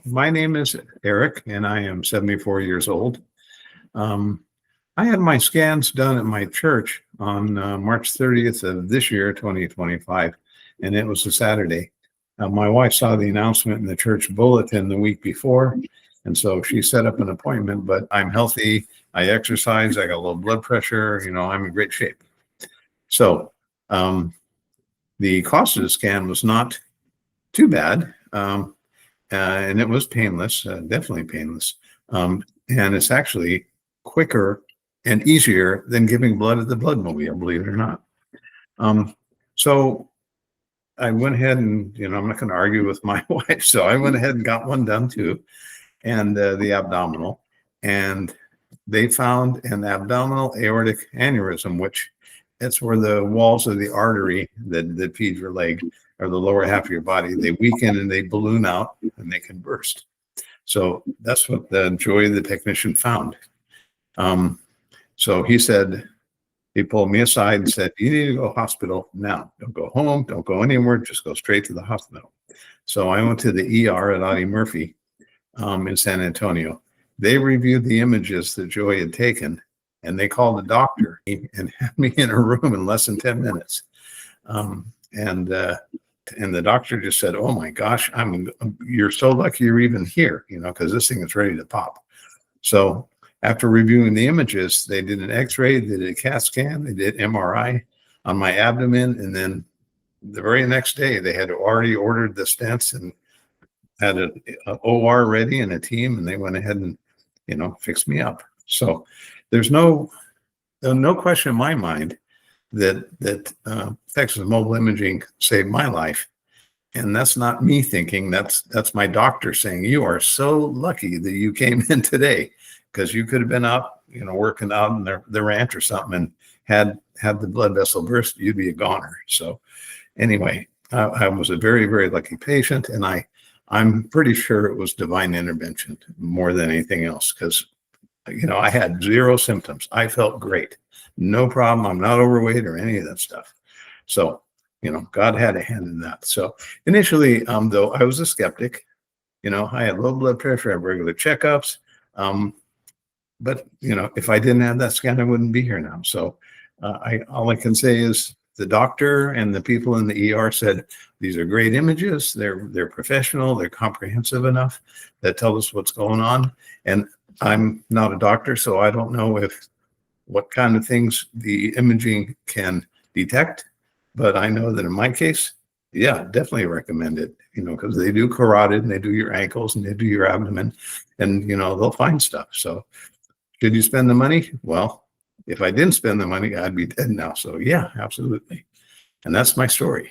My name is Eric, and I am 74 years old. Um, I had my scans done at my church on March 30th of this year, 2025, and it was a Saturday. My wife saw the announcement in the church bulletin the week before, and so she set up an appointment. But I'm healthy, I exercise, I got low blood pressure, I'm in great shape. So um, the cost of the scan was not too bad. And it was painless, definitely painless. And it's actually quicker and easier than giving blood at the bloodmobile, believe it or not. So I went ahead and, I'm not going to argue with my wife. So I went ahead and got one done too, and the abdominal. And they found an abdominal aortic aneurysm, which it's where the walls of the artery that feeds your leg or the lower half of your body, they weaken and they balloon out and they can burst. So that's what the joy of the technician found. So he pulled me aside and said, "You need to go to the hospital now. Don't go home. Don't go anywhere. Just go straight to the hospital." So I went to the ER at Audie Murphy in San Antonio. They reviewed the images that Joy had taken, and they called the doctor and had me in a room in less than 10 minutes. And the doctor just said, "Oh my gosh, you're so lucky you're even here, because this thing is ready to pop." So after reviewing the images, they did an X-ray, they did a CAT scan, they did MRI on my abdomen, and then the very next day they had already ordered the stents and had an OR ready and a team, and they went ahead and fixed me up. So there's no question in my mind that Texas Mobile Imaging saved my life. And that's not me thinking, that's my doctor saying, "You are so lucky that you came in today, because you could have been out, working out in the ranch or something and had the blood vessel burst, you'd be a goner." So anyway, I was a very, very lucky patient, and I'm pretty sure it was divine intervention more than anything else, because I had zero symptoms. I felt great. No problem. I'm not overweight or any of that stuff. So, God had a hand in that. So initially, though, I was a skeptic. I had low blood pressure, I had regular checkups. But, if I didn't have that scan, I wouldn't be here now. So all I can say is the doctor and the people in the ER said, "These are great images. They're professional. They're comprehensive enough that tell us what's going on." And I'm not a doctor, so I don't know what kind of things the imaging can detect. But I know that in my case, yeah, definitely recommend it, because they do carotid and they do your ankles and they do your abdomen, and, they'll find stuff. So should you spend the money? Well, if I didn't spend the money, I'd be dead now. So yeah, absolutely. And that's my story.